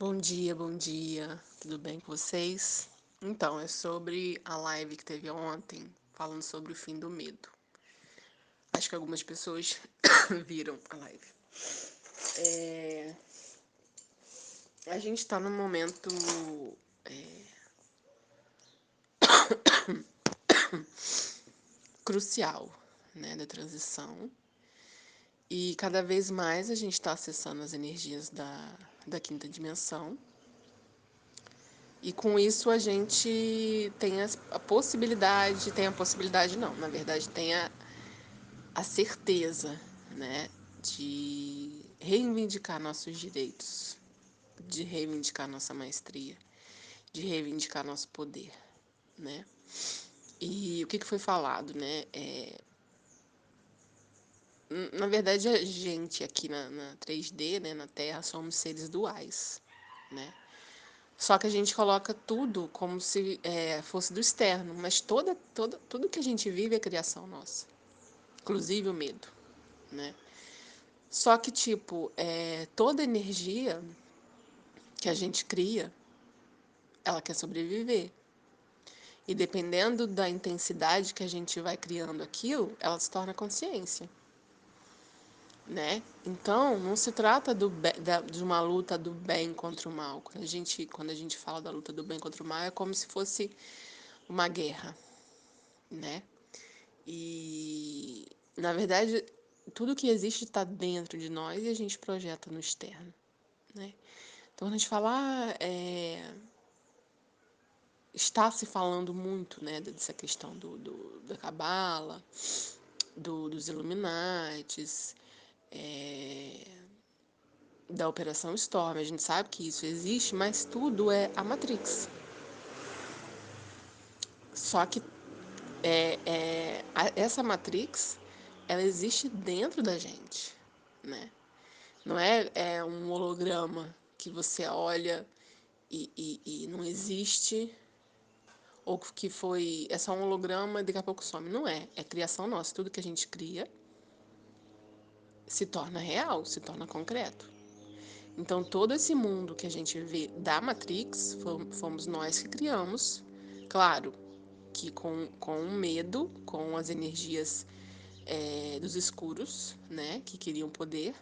Bom dia, tudo bem com vocês? Então, é sobre a live que teve ontem, falando sobre o fim do medo. Acho que algumas pessoas viram a live. A gente tá num momento crucial, né, da transição. E cada vez mais a gente está acessando as energias da quinta dimensão. E com isso a gente tem a possibilidade não, na verdade tem a certeza, né, de reivindicar nossos direitos, de reivindicar nossa maestria, de reivindicar nosso poder, né? E o que foi falado, né? Na verdade, a gente aqui na 3D, né, na Terra, somos seres duais, né? Só que a gente coloca tudo como se fosse do externo, mas tudo que a gente vive é criação nossa, inclusive o medo, né? Só que, tipo, toda energia que a gente cria, ela quer sobreviver. E dependendo da intensidade que a gente vai criando aquilo, ela se torna consciência, né? Então, não se trata de uma luta do bem contra o mal. Quando a gente fala da luta do bem contra o mal, é como se fosse uma guerra, né? E, na verdade, tudo que existe está dentro de nós e a gente projeta no externo, né? Então, quando a gente fala, está se falando muito, né, dessa questão da cabala, dos Illuminates, da Operação Storm. A gente sabe que isso existe, mas tudo é a Matrix. Só que essa Matrix, ela existe dentro da gente, né? Não é um holograma que você olha e não existe, ou que é só um holograma e daqui a pouco some. Não é. É criação nossa. Tudo que a gente cria se torna real, se torna concreto. Então, todo esse mundo que a gente vê da Matrix, fomos nós que criamos. Claro que com o medo, com as energias dos escuros, né, que queriam poder.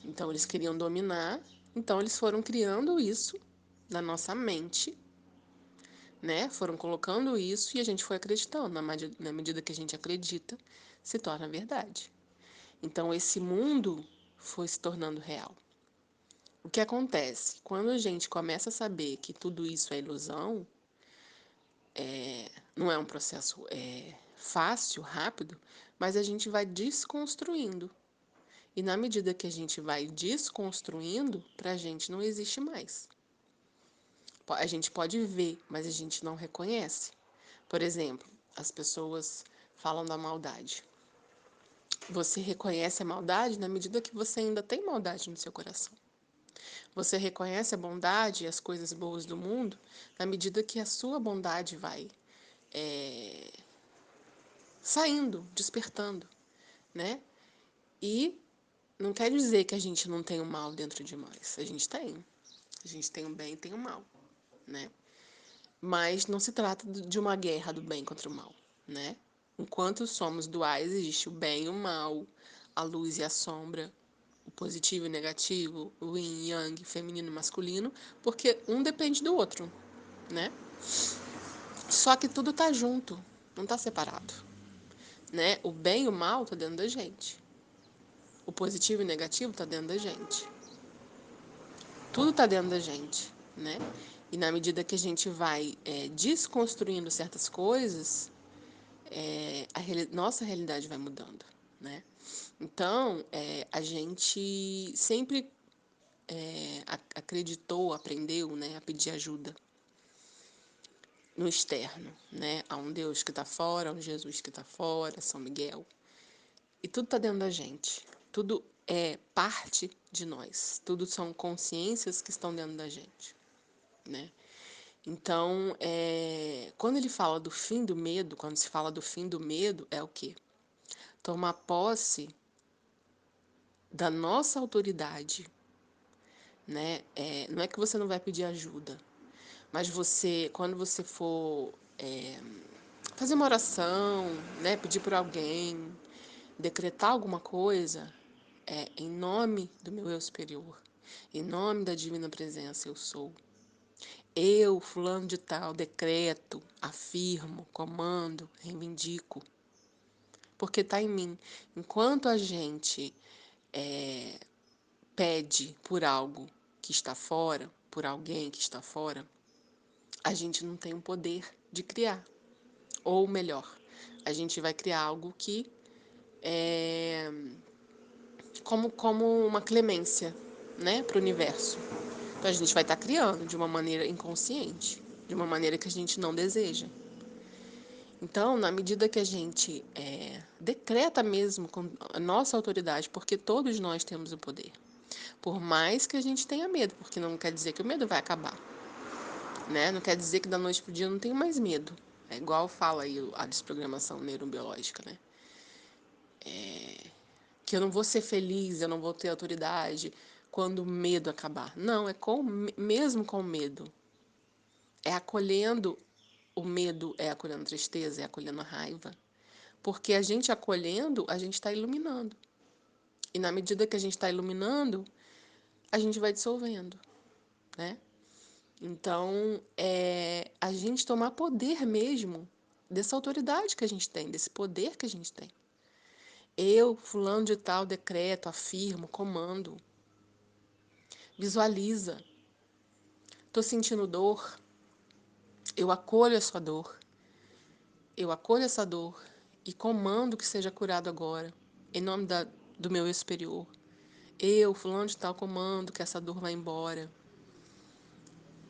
Então, eles queriam dominar. Então, eles foram criando isso na nossa mente, né? Foram colocando isso e a gente foi acreditando. Na medida que a gente acredita, se torna verdade. Então, esse mundo foi se tornando real. O que acontece? Quando a gente começa a saber que tudo isso é ilusão, não é um processo fácil, rápido, mas a gente vai desconstruindo. E na medida que a gente vai desconstruindo, para a gente não existe mais. A gente pode ver, mas a gente não reconhece. Por exemplo, as pessoas falam da maldade. Você reconhece a maldade na medida que você ainda tem maldade no seu coração. Você reconhece a bondade e as coisas boas do mundo na medida que a sua bondade vai saindo, despertando, né? E não quer dizer que a gente não tem o mal dentro de nós. A gente tem. A gente tem o bem e tem o mal, né? Mas não se trata de uma guerra do bem contra o mal, né? Enquanto somos duais, existe o bem e o mal, a luz e a sombra, o positivo e o negativo, o yin e yang, feminino e masculino, porque um depende do outro, né? Só que tudo tá junto, não tá separado, né? O bem e o mal tá dentro da gente. O positivo e o negativo tá dentro da gente. Tudo tá dentro da gente, né? E na medida que a gente vai desconstruindo certas coisas, nossa realidade vai mudando, né? Então, a gente sempre acreditou, aprendeu, né, a pedir ajuda no externo, né? Há um Deus que está fora, há um Jesus que está fora, São Miguel. E tudo está dentro da gente. Tudo é parte de nós. Tudo são consciências que estão dentro da gente, né? Então, quando ele fala do fim do medo, quando se fala do fim do medo, é o quê? Tomar posse da nossa autoridade, né? Não é que você não vai pedir ajuda, mas você, quando você for fazer uma oração, né, pedir por alguém, decretar alguma coisa, em nome do meu eu superior, em nome da divina presença eu sou. Eu, fulano de tal, decreto, afirmo, comando, reivindico, porque está em mim. Enquanto a gente pede por algo que está fora, por alguém que está fora, a gente não tem o poder de criar. Ou melhor, a gente vai criar algo que é como uma clemência, né, para o universo. Então a gente vai estar criando de uma maneira inconsciente, de uma maneira que a gente não deseja. Então, na medida que a gente decreta mesmo com a nossa autoridade, porque todos nós temos o poder, por mais que a gente tenha medo, porque não quer dizer que o medo vai acabar, né? Não quer dizer que da noite pro dia eu não tenho mais medo. É igual fala aí a desprogramação neurobiológica, né? Que eu não vou ser feliz, eu não vou ter autoridade quando o medo acabar. Não, mesmo com o medo. É acolhendo o medo, é acolhendo a tristeza, é acolhendo a raiva. Porque a gente acolhendo, a gente está iluminando. E na medida que a gente está iluminando, a gente vai dissolvendo, né? Então, a gente tomar poder mesmo dessa autoridade que a gente tem, desse poder que a gente tem. Eu, fulano de tal, decreto, afirmo, comando. Visualiza. Estou sentindo dor. Eu acolho a sua dor. Eu acolho essa dor e comando que seja curado agora, em nome do meu eu superior. Eu, fulano de tal, comando que essa dor vá embora.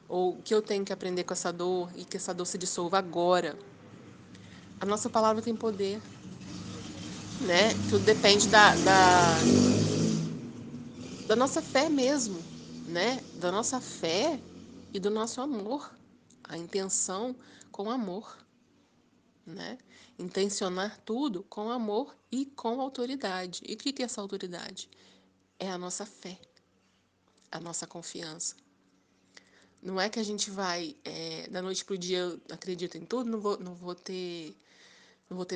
Ou que eu tenho que aprender com essa dor e que essa dor se dissolva agora. A nossa palavra tem poder, né? Tudo depende da nossa fé mesmo, né? Da nossa fé e do nosso amor. A intenção com amor, né? Intencionar tudo com amor e com autoridade. E o que é essa autoridade? É a nossa fé, a nossa confiança. Não é que a gente vai, da noite para o dia, eu acredito em tudo, não vou ter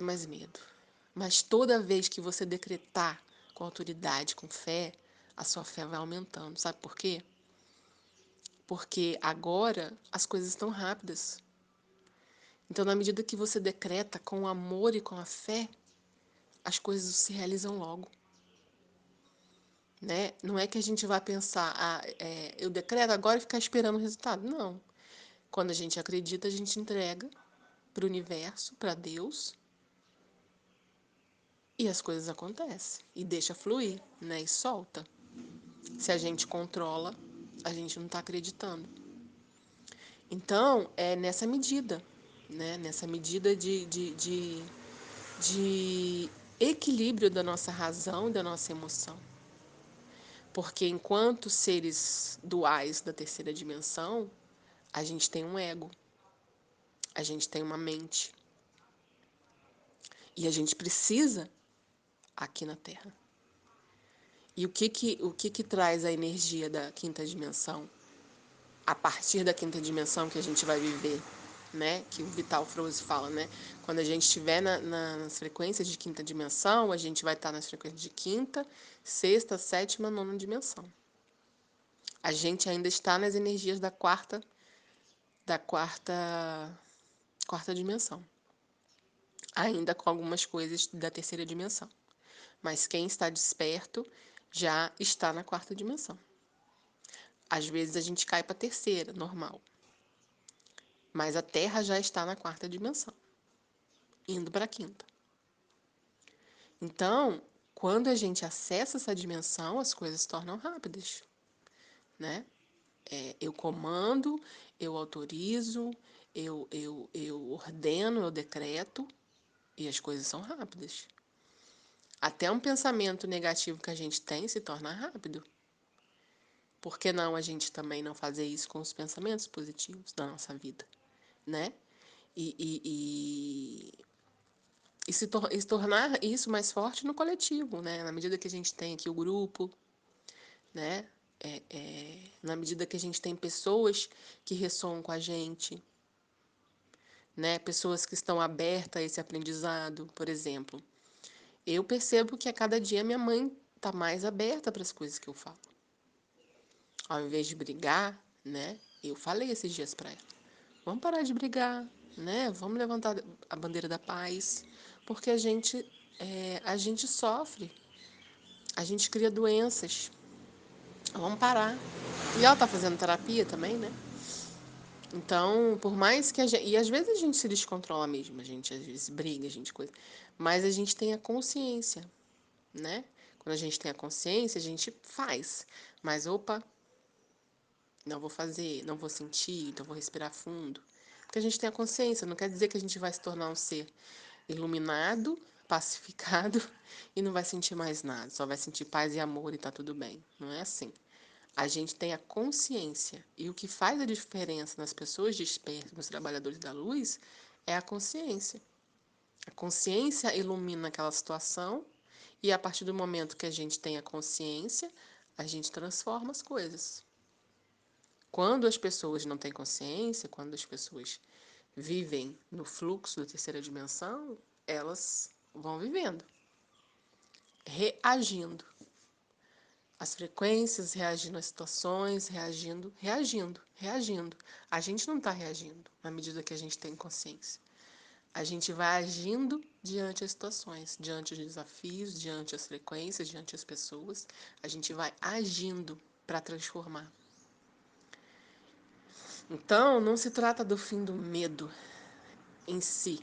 mais medo. Mas toda vez que você decretar com autoridade, com fé, a sua fé vai aumentando. Sabe por quê? Porque agora as coisas estão rápidas. Então, na medida que você decreta com o amor e com a fé, as coisas se realizam logo. Né? Não é que a gente vai pensar, eu decreto agora e ficar esperando o resultado. Não. Quando a gente acredita, a gente entrega para o universo, para Deus, e as coisas acontecem. E deixa fluir, né? E solta. Se a gente controla, a gente não está acreditando. Então, é nessa medida, né? Nessa medida de equilíbrio da nossa razão e da nossa emoção. Porque enquanto seres duais da terceira dimensão, a gente tem um ego, a gente tem uma mente. E a gente precisa aqui na Terra. E o que traz a energia da quinta dimensão? A partir da quinta dimensão que a gente vai viver, né? Que o Vital Froese fala, né? Quando a gente estiver nas frequências de quinta dimensão, a gente vai estar nas frequências de quinta, sexta, sétima, nona dimensão. A gente ainda está nas energias da quarta dimensão. Ainda com algumas coisas da terceira dimensão. Mas quem está desperto já está na quarta dimensão. Às vezes a gente cai para a terceira, normal. Mas a Terra já está na quarta dimensão, indo para a quinta. Então, quando a gente acessa essa dimensão, as coisas se tornam rápidas, né? Eu comando, eu autorizo, eu ordeno, eu decreto, e as coisas são rápidas. Até um pensamento negativo que a gente tem se torna rápido. Por que não a gente também não fazer isso com os pensamentos positivos da nossa vida, né? E se tornar isso mais forte no coletivo, né? Na medida que a gente tem aqui o grupo, né? na medida que a gente tem pessoas que ressoam com a gente, né? Pessoas que estão abertas a esse aprendizado, por exemplo. Eu percebo que a cada dia minha mãe está mais aberta para as coisas que eu falo. Ao invés de brigar, né? Eu falei esses dias para ela: vamos parar de brigar, né? Vamos levantar a bandeira da paz, porque a gente sofre, a gente cria doenças. Vamos parar. E ela tá fazendo terapia também, né? Então, por mais que a gente. E às vezes a gente se descontrola mesmo, a gente às vezes briga, a gente coisa. Mas a gente tem a consciência, né? Quando a gente tem a consciência, a gente faz. Mas, opa, não vou fazer, não vou sentir, então vou respirar fundo. Porque a gente tem a consciência, não quer dizer que a gente vai se tornar um ser iluminado, pacificado e não vai sentir mais nada, só vai sentir paz e amor e tá tudo bem. Não é assim. A gente tem a consciência. E o que faz a diferença nas pessoas despertas, nos trabalhadores da luz, é a consciência. A consciência ilumina aquela situação e a partir do momento que a gente tem a consciência, a gente transforma as coisas. Quando as pessoas não têm consciência, quando as pessoas vivem no fluxo da terceira dimensão, elas vão vivendo, reagindo. As frequências, reagindo às situações, reagindo. A gente não está reagindo na medida que a gente tem consciência. A gente vai agindo diante das situações, diante dos desafios, diante das frequências, diante das pessoas. A gente vai agindo para transformar. Então, não se trata do fim do medo em si,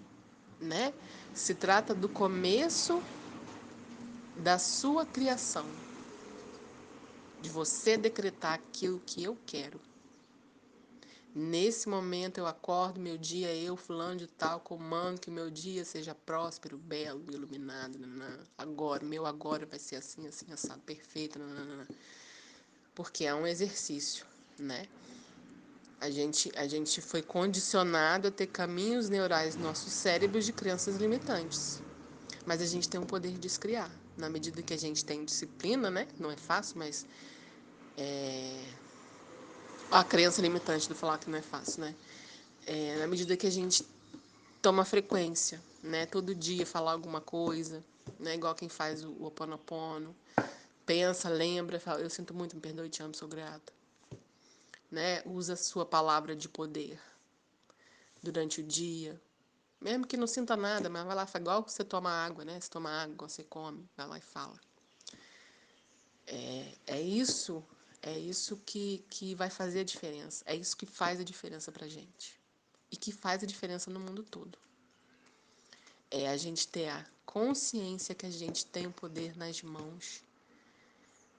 né? Se trata do começo da sua criação, de você decretar aquilo que eu quero. Nesse momento eu acordo, meu dia, eu, fulano de tal, comando que meu dia seja próspero, belo, iluminado. Nanana. Agora, meu agora vai ser assim, assim, assado, perfeito. Nanana. Porque é um exercício, né? A gente foi condicionado a ter caminhos neurais nos nossos cérebros de crenças limitantes. Mas a gente tem um poder de descriar. Na medida que a gente tem disciplina, né? Não é fácil, mas a crença limitante do falar que não é fácil, né? Na medida que a gente toma frequência, né? Todo dia falar alguma coisa, né? Igual quem faz o Ho Oponopono. Pensa, lembra, fala: eu sinto muito, me perdoe, te amo, sou grata. Né? Usa a sua palavra de poder durante o dia. Mesmo que não sinta nada, mas vai lá, fala igual você toma água, né? Você toma água, você come, vai lá e fala. É isso que vai fazer a diferença. É isso que faz a diferença pra gente. E que faz a diferença no mundo todo. É a gente ter a consciência que a gente tem o poder nas mãos,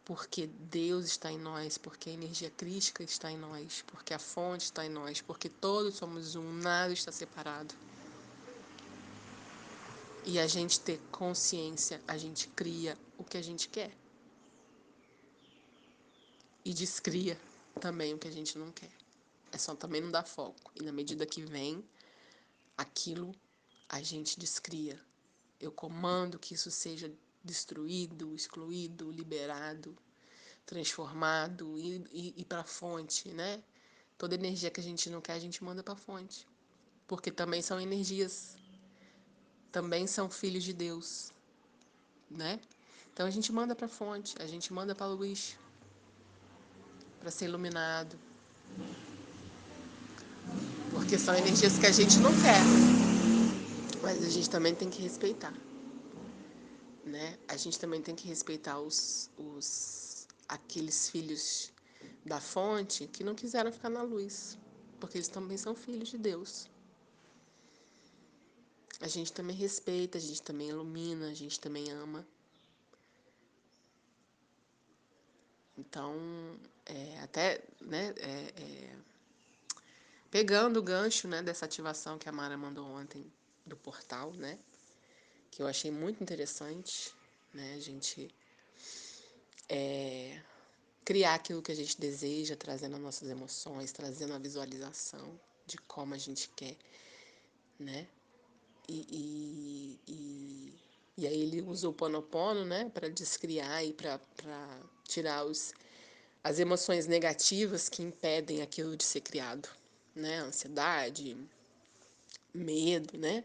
porque Deus está em nós, porque a energia crística está em nós, porque a fonte está em nós, porque todos somos um, nada está separado. E a gente ter consciência, a gente cria o que a gente quer. E descria também o que a gente não quer. É só também não dar foco. E na medida que vem aquilo, a gente descria. Eu comando que isso seja destruído, excluído, liberado, transformado e para a fonte, né? Toda energia que a gente não quer, a gente manda para a fonte. Porque também são energias, também são filhos de Deus, né? Então a gente manda para a fonte, a gente manda para a luz, para ser iluminado. Porque são energias que a gente não quer, mas a gente também tem que respeitar, né? A gente também tem que respeitar aqueles filhos da fonte que não quiseram ficar na luz, porque eles também são filhos de Deus. A gente também respeita, a gente também ilumina, a gente também ama. Então, até, né, pegando o gancho, né, dessa ativação que a Mara mandou ontem do portal, né, que eu achei muito interessante, né, a gente criar aquilo que a gente deseja, trazendo as nossas emoções, trazendo a visualização de como a gente quer, né, e aí ele usou o Ponopono, né, para descriar e para tirar as emoções negativas que impedem aquilo de ser criado, né? Ansiedade, medo, né?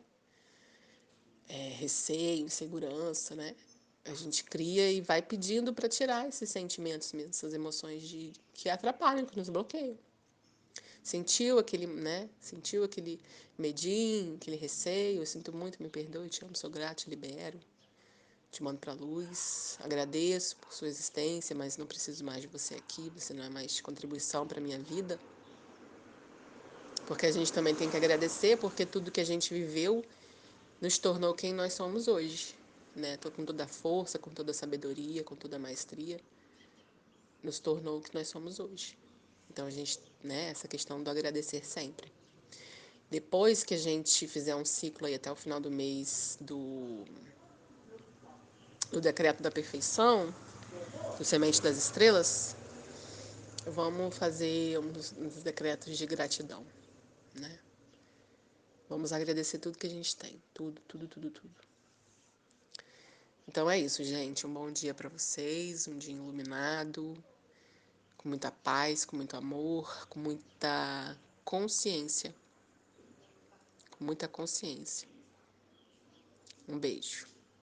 Receio, insegurança, né? A gente cria e vai pedindo para tirar esses sentimentos mesmo, essas emoções que atrapalham, que nos bloqueiam. Sentiu aquele, né? Sentiu aquele medinho, aquele receio, eu sinto muito, me perdoe, te amo, sou grato, te libero, te mando para a luz, agradeço por sua existência, mas não preciso mais de você aqui, você não é mais contribuição para minha vida. Porque a gente também tem que agradecer, porque tudo que a gente viveu nos tornou quem nós somos hoje, né? Com toda a força, com toda a sabedoria, com toda a maestria, nos tornou o que nós somos hoje. Então a gente, né, essa questão do agradecer sempre. Depois que a gente fizer um ciclo aí até o final do mês do decreto da perfeição, do semente das estrelas, vamos fazer uns decretos de gratidão, né? Vamos agradecer tudo que a gente tem, tudo, tudo, tudo, tudo. Então é isso, gente. Um bom dia para vocês, um dia iluminado, com muita paz, com muito amor, com muita consciência. Com muita consciência. Um beijo.